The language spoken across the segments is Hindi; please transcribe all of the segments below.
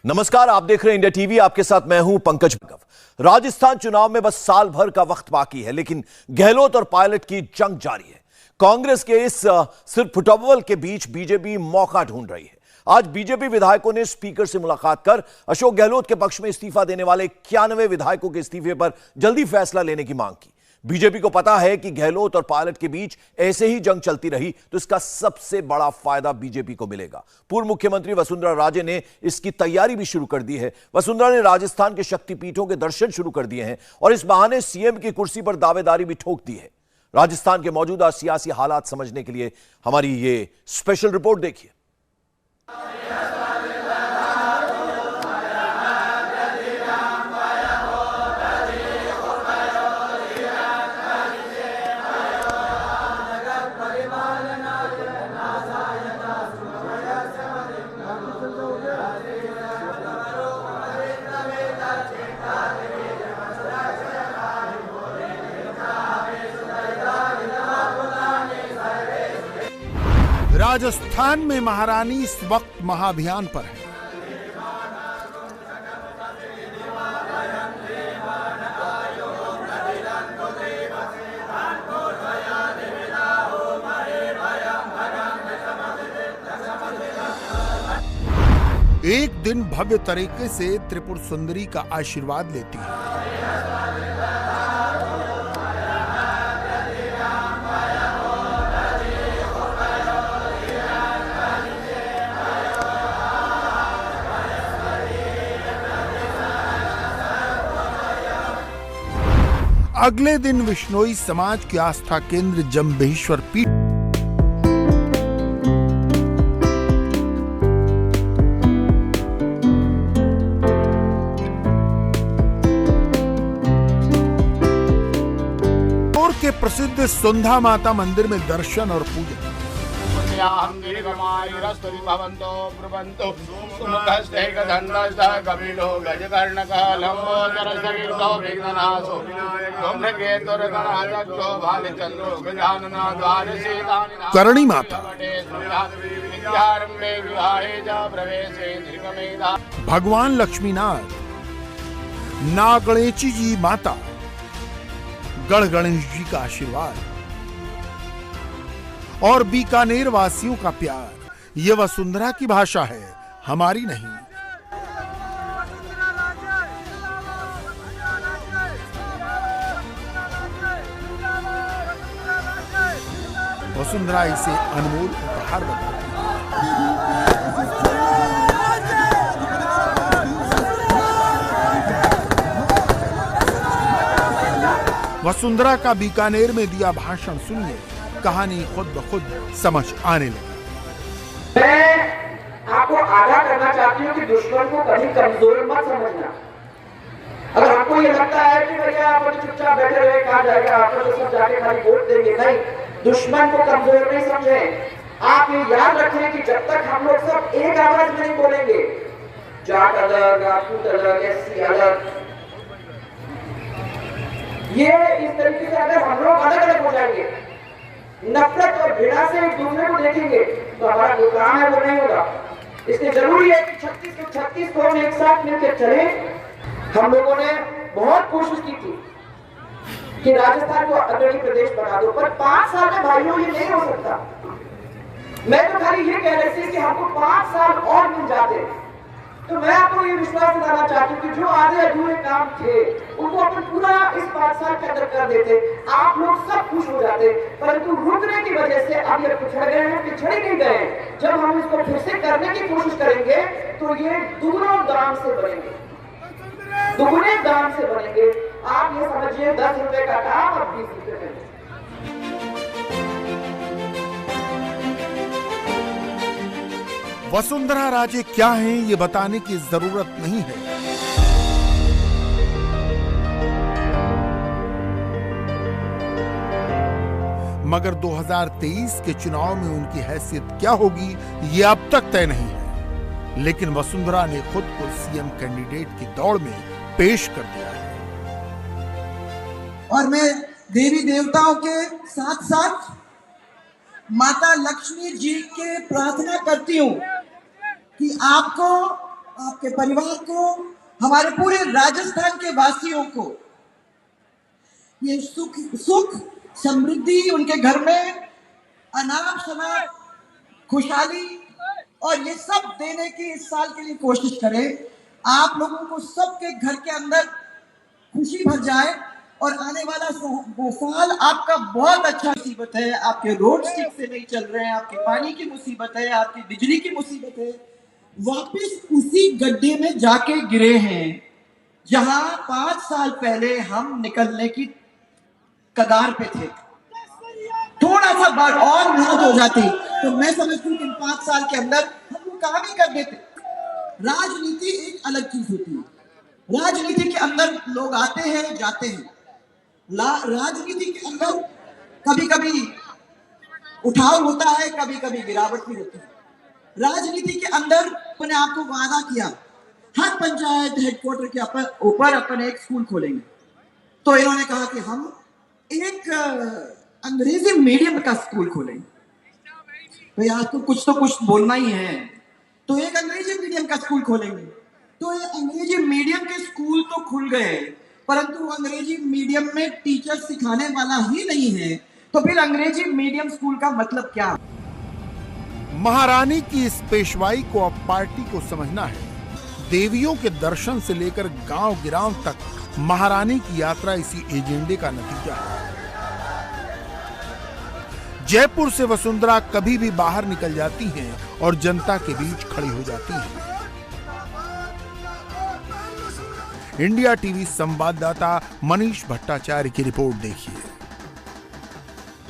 नमस्कार, आप देख रहे हैं इंडिया टीवी। आपके साथ मैं हूं पंकज भार्गव। राजस्थान चुनाव में बस साल भर का वक्त बाकी है, लेकिन गहलोत और पायलट की जंग जारी है। कांग्रेस के इस सिर्फ फुटबॉल के बीच बीजेपी मौका ढूंढ रही है। आज बीजेपी विधायकों ने स्पीकर से मुलाकात कर अशोक गहलोत के पक्ष में इस्तीफा देने वाले 91 विधायकों के इस्तीफे पर जल्दी फैसला लेने की मांग की। बीजेपी को पता है कि गहलोत और पायलट के बीच ऐसे ही जंग चलती रही तो इसका सबसे बड़ा फायदा बीजेपी को मिलेगा। पूर्व मुख्यमंत्री वसुंधरा राजे ने इसकी तैयारी भी शुरू कर दी है। वसुंधरा ने राजस्थान के शक्तिपीठों के दर्शन शुरू कर दिए हैं और इस बहाने सीएम की कुर्सी पर दावेदारी भी ठोक दी है। राजस्थान के मौजूदा सियासी हालात समझने के लिए हमारी ये स्पेशल रिपोर्ट देखिए। राजस्थान में महारानी इस वक्त महाअभियान पर है। एक दिन भव्य तरीके से त्रिपुर सुंदरी का आशीर्वाद लेती है। अगले दिन विश्नोई समाज की आस्था केंद्र जंबेश्वर पीठ के प्रसिद्ध सुंधा माता मंदिर में दर्शन और पूजन। करणी माता, भगवान लक्ष्मीनाथ, नागणेची जी माता, गढ़ गणेश जी का आशीर्वाद और बीकानेर वासियों का प्यार, ये वसुंधरा की भाषा है, हमारी नहीं। वसुंधरा इसे अनमोल उपहार बताती है। वसुंधरा का बीकानेर में दिया भाषण सुनिए, कहानी खुद ब खुद समझ आने लगी। मैं आपको आगाह करना चाहती हूँ कि दुश्मन को कभी कमजोर मत समझना। अगर आपको ये लगता है कि भैया आप चुपचाप बैठे रहे, कहा जाएगा आप तो सब जाके खाली वोट देंगे, नहीं, दुश्मन को कमजोर नहीं समझें। आप ये याद रखें कि जब तक हम लोग सब एक आवाज में नहीं बोलेंगे, जाट अलग, राजपूत अलग, एससी अलग, ये इस तरीके से अगर हम लोग अलग अलग हो जाएंगे, नफरत और घृणा से एक दूसरे को देखेंगे, तो हमारा जो काम है वो नहीं होगा। इसलिए जरूरी है कि 36 को हम एक साथ मिलकर चले। हम लोगों ने बहुत कोशिश की थी कि राजस्थान को अग्रणी प्रदेश बना दो, पर 5 साल में भाइयों ये नहीं हो सकता। मैं तो खाली ये कह रही थी कि हमको 5 साल और मिल जाते तो मैं आपको ये विश्वास दिलाना चाहती हूँ कि जो आधे अधूरे काम थे उनको अपन पूरा इस 5 साल के अंदर कर देते, आप लोग सब खुश हो जाते। परंतु रुकने की वजह से अब ये पिछड़ गए हैं, पिछड़े नहीं गए। जब हम इसको फिर से करने की कोशिश करेंगे तो ये दुगुने दाम से बनेंगे, दुगुने दाम से बनेंगे। आप ये समझिए 10 रुपए का काम अब 20 रुपए में। वसुंधरा राजे क्या हैं ये बताने की जरूरत नहीं है। मगर 2023 के चुनाव में उनकी हैसियत क्या होगी ये अब तक तय नहीं है। लेकिन वसुंधरा ने खुद को सीएम कैंडिडेट की दौड़ में पेश कर दिया है। और मैं देवी देवताओं के साथ साथ माता लक्ष्मी जी के प्रार्थना करती हूँ कि आपको आपके परिवार को, हमारे पूरे राजस्थान के वासियों को ये सुख समृद्धि उनके घर में, अनाप शनाप खुशहाली और ये सब देने की इस साल के लिए कोशिश करें। आप लोगों को सबके घर के अंदर खुशी भर जाए और आने वाला साल आपका बहुत अच्छा मुसीबत है। आपके रोड ठीक से नहीं चल रहे हैं, आपके पानी की मुसीबत है, आपकी बिजली की मुसीबत है, वापस उसी गड्ढे में जाके गिरे हैं जहां 5 साल पहले हम निकलने की कगार पे थे। थोड़ा सा बार और मेहनत हो जाती तो मैं समझती हूँ कि 5 साल के अंदर हम लोग काम ही कर देते। राजनीति एक अलग चीज होती है। राजनीति के अंदर लोग आते हैं जाते हैं। राजनीति के अंदर कभी कभी उठाव होता है, कभी कभी गिरावट भी होती है। राजनीति के अंदर अपने आपको वादा किया हर पंचायत हेडक्वार्टर के ऊपर अपन एक स्कूल खोलेंगे। तो इन्होंने कहा कि हम एक अंग्रेजी मीडियम का स्कूल खोलेंगे। भाई आपको कुछ तो कुछ बोलना ही है, तो एक अंग्रेजी मीडियम का स्कूल खोलेंगे। तो ये अंग्रेजी मीडियम के स्कूल तो खुल गए, परंतु अंग्रेजी मीडियम में टीचर सिखाने वाला ही नहीं है, तो फिर अंग्रेजी मीडियम स्कूल का मतलब क्या? महारानी की इस पेशवाई को अब पार्टी को समझना है। देवियों के दर्शन से लेकर गांव गिराव तक महारानी की यात्रा इसी एजेंडे का नतीजा है। जयपुर से वसुंधरा कभी भी बाहर निकल जाती हैं और जनता के बीच खड़ी हो जाती हैं। इंडिया टीवी संवाददाता मनीष भट्टाचार्य की रिपोर्ट देखिए।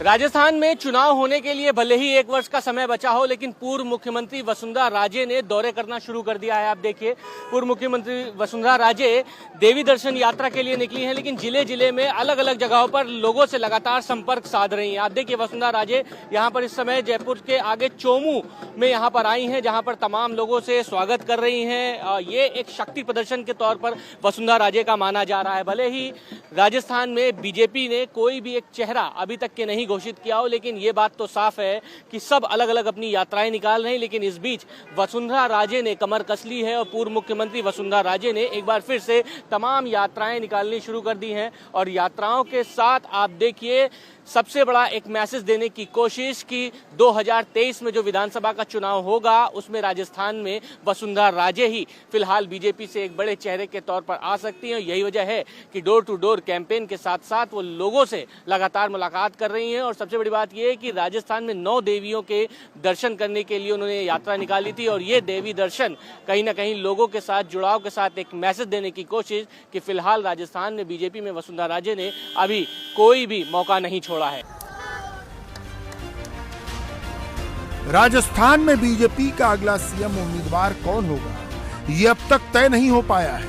राजस्थान में चुनाव होने के लिए भले ही 1 वर्ष का समय बचा हो, लेकिन पूर्व मुख्यमंत्री वसुंधरा राजे ने दौरे करना शुरू कर दिया है। आप देखिए, पूर्व मुख्यमंत्री वसुंधरा राजे देवी दर्शन यात्रा के लिए निकली हैं, लेकिन जिले जिले में अलग अलग जगहों पर लोगों से लगातार संपर्क साध रही हैं। आप देखिए, वसुंधरा राजे यहाँ पर इस समय जयपुर के आगे चोमू में यहाँ पर आई हैं, जहाँ पर तमाम लोगों से स्वागत कर रही हैं। ये एक शक्ति प्रदर्शन के तौर पर वसुंधरा राजे का माना जा रहा है। भले ही राजस्थान में बीजेपी ने कोई भी एक चेहरा अभी तक के नहीं घोषित किया हो, लेकिन ये बात तो साफ है कि सब अलग अलग अपनी यात्राएं निकाल रहे हैं। लेकिन इस बीच वसुंधरा राजे ने कमर कस ली है और पूर्व मुख्यमंत्री वसुंधरा राजे ने एक बार फिर से तमाम यात्राएं निकालनी शुरू कर दी हैं। और यात्राओं के साथ आप देखिए सबसे बड़ा एक मैसेज देने की कोशिश कि 2023 में जो विधानसभा का चुनाव होगा उसमें राजस्थान में वसुंधरा राजे ही फिलहाल बीजेपी से एक बड़े चेहरे के तौर पर आ सकती हैं। यही वजह है कि डोर टू डोर कैंपेन के साथ साथ वो लोगों से लगातार मुलाकात कर रही हैं। और सबसे बड़ी बात यह है कि राजस्थान में 9 देवियों के दर्शन करने के लिए उन्होंने यात्रा निकाली थी और ये देवी दर्शन कहीं ना कहीं लोगों के साथ जुड़ाव के साथ एक मैसेज देने की कोशिश कि फिलहाल राजस्थान में बीजेपी में वसुंधरा राजे ने अभी कोई भी मौका नहीं छोड़ा है। राजस्थान में बीजेपी का अगला सीएम उम्मीदवार कौन होगा ये अब तक तय नहीं हो पाया है,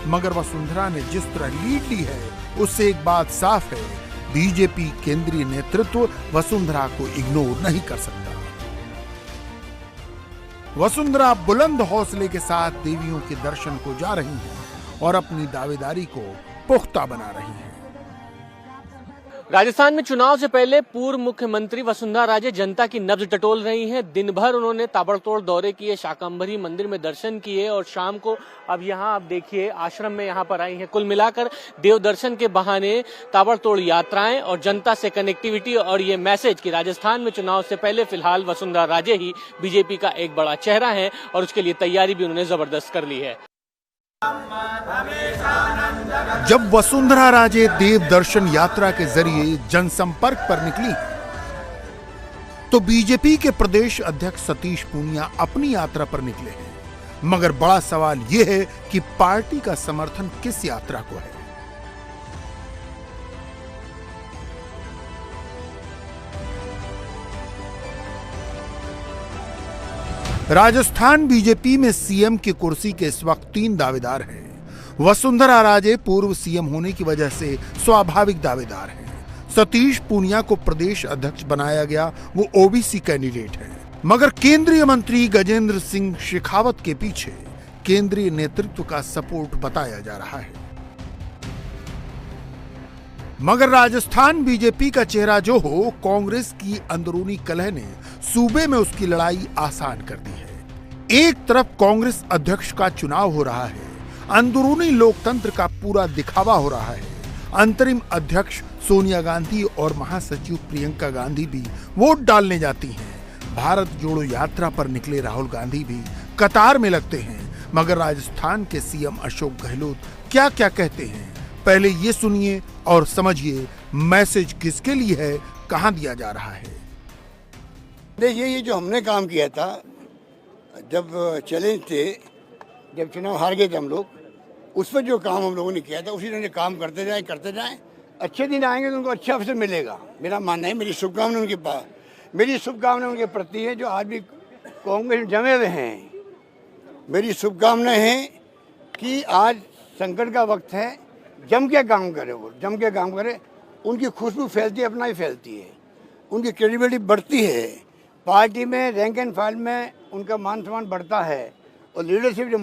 मगर वसुंधरा ने जिस तरह लीड ली है उससे एक बात साफ है, बीजेपी केंद्रीय नेतृत्व वसुंधरा को इग्नोर नहीं कर सकता। वसुंधरा बुलंद हौसले के साथ देवियों के दर्शन को जा रही हैं और अपनी दावेदारी को पुख्ता बना रही हैं। राजस्थान में चुनाव से पहले पूर्व मुख्यमंत्री वसुंधरा राजे जनता की नब्ज टटोल रही हैं। दिन भर उन्होंने ताबड़तोड़ दौरे किए, शाकंभरी मंदिर में दर्शन किए और शाम को अब यहाँ आप देखिए आश्रम में यहाँ पर आई हैं। कुल मिलाकर देव दर्शन के बहाने ताबड़तोड़ यात्राएं और जनता से कनेक्टिविटी और ये मैसेज कि राजस्थान में चुनाव से पहले फिलहाल वसुंधरा राजे ही बीजेपी का एक बड़ा चेहरा है और उसके लिए तैयारी भी उन्होंने जबरदस्त कर ली है। जब वसुंधरा राजे देव दर्शन यात्रा के जरिए जनसंपर्क पर निकली तो बीजेपी के प्रदेश अध्यक्ष सतीश पूनिया अपनी यात्रा पर निकले हैं। मगर बड़ा सवाल यह है कि पार्टी का समर्थन किस यात्रा को है। राजस्थान बीजेपी में सीएम की कुर्सी के इस वक्त 3 दावेदार हैं। वसुंधरा राजे पूर्व सीएम होने की वजह से स्वाभाविक दावेदार हैं। सतीश पूनिया को प्रदेश अध्यक्ष बनाया गया, वो ओबीसी कैंडिडेट हैं। मगर केंद्रीय मंत्री गजेंद्र सिंह शेखावत के पीछे केंद्रीय नेतृत्व का सपोर्ट बताया जा रहा है। मगर राजस्थान बीजेपी का चेहरा जो हो, कांग्रेस की अंदरूनी कलह ने सूबे में उसकी लड़ाई आसान कर दी है। एक तरफ कांग्रेस अध्यक्ष का चुनाव हो रहा है, अंदरूनी लोकतंत्र का पूरा दिखावा हो रहा है। अंतरिम अध्यक्ष सोनिया गांधी और महासचिव प्रियंका गांधी भी वोट डालने जाती हैं। भारत जोड़ो यात्रा पर निकले राहुल गांधी भी कतार में लगते हैं। मगर राजस्थान के सीएम अशोक गहलोत क्या क्या कहते हैं, पहले ये सुनिए और समझिए मैसेज किसके लिए है, कहां दिया जा रहा है। देखिए, ये जो हमने काम किया था, जब चैलेंज थे, जब चुनाव हार गए थे हम लोग, उस पर जो काम हम लोगों ने किया था उसी तरह काम करते जाएं। अच्छे दिन आएंगे तो उनको अच्छा अवसर मिलेगा, मेरा मानना है। मेरी शुभकामनाएं उनके प्रति है जो आज भी कांग्रेस में जमे हुए हैं। मेरी शुभकामनाएं हैं कि आज संकट का वक्त है, जम के काम करे। उनकी खुशबू फैलती है, अपना ही फैलती है, उनकी क्रेडिबिलिटी बढ़ती है, पार्टी में रैंक एंड फाइल में उनका मान सम्मान बढ़ता है। और लीडरशिप जो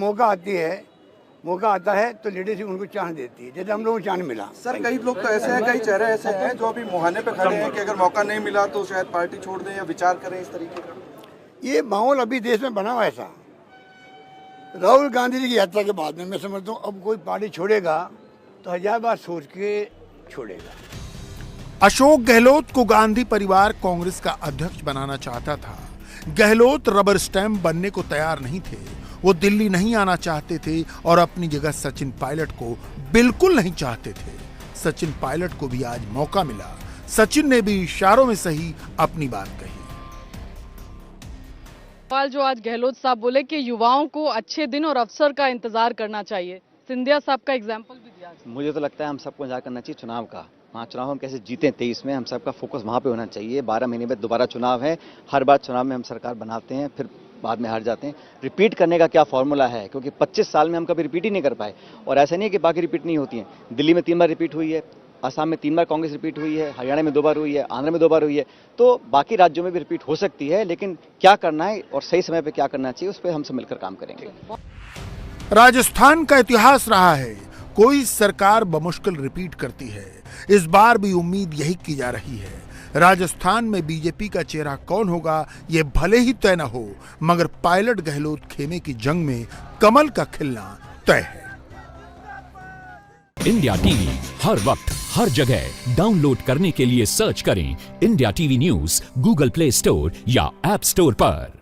मौका आता है तो लीडरशिप उनको चांस देती है, जैसे हम लोगों को चांस मिला। सर, कई लोग तो ऐसे हैं, कई चेहरे ऐसे हैं जो अभी मुहाने पे खड़े हैं कि अगर मौका नहीं मिला तो शायद पार्टी छोड़ दें या विचार करें इस तरीके का। ये माहौल अभी देश में बना हुआ ऐसा। राहुल गांधी जी की यात्रा के बाद में मैं समझता हूँ अब कोई पार्टी छोड़ेगा तो 1000 बार सोच के छोड़ेगा। अशोक गहलोत को गांधी परिवार कांग्रेस का अध्यक्ष बनाना चाहता था। गहलोत रबर स्टैंप बनने को तैयार नहीं थे। वो दिल्ली नहीं आना चाहते थे और अपनी जगह सचिन पायलट को बिल्कुल नहीं चाहते थे। सचिन पायलट को भी आज मौका मिला। सचिन ने भी इशारों में सही अपनी बात कही। सवाल जो आज गहलोत साहब बोले कि युवाओं को अच्छे दिन और अवसर का इंतजार करना चाहिए, सिंधिया साहब का एग्जाम्पल भी दिया। मुझे तो लगता है हम सबको इंतजार करना चाहिए चुनाव का। वहाँ चुनाव हम कैसे जीते 23 में, हम सबका फोकस वहाँ पे होना चाहिए। 12 महीने में दोबारा चुनाव है। हर बार चुनाव में हम सरकार बनाते हैं, फिर बाद में हार जाते हैं। रिपीट करने का क्या फॉर्मूला है, क्योंकि 25 साल में हम कभी रिपीट ही नहीं कर पाए। और ऐसा नहीं है कि बाकी रिपीट नहीं होती हैं। दिल्ली में 3 बार रिपीट हुई है, असम में 3 बार कांग्रेस रिपीट हुई है, हरियाणा में 2 बार हुई है, आंध्र में 2 बार हुई है। तो बाकी राज्यों में भी रिपीट हो सकती है, लेकिन क्या करना है और सही समय पर क्या करना चाहिए उस पर हम सब मिलकर काम करेंगे। राजस्थान का इतिहास रहा है, कोई सरकार बमुश्किल रिपीट करती है। इस बार भी उम्मीद यही की जा रही है। राजस्थान में बीजेपी का चेहरा कौन होगा ये भले ही तय न हो, मगर पायलट गहलोत खेमे की जंग में कमल का खिलना तय है। इंडिया टीवी हर वक्त हर जगह डाउनलोड करने के लिए सर्च करें India TV news Google play store या ऐप स्टोर पर।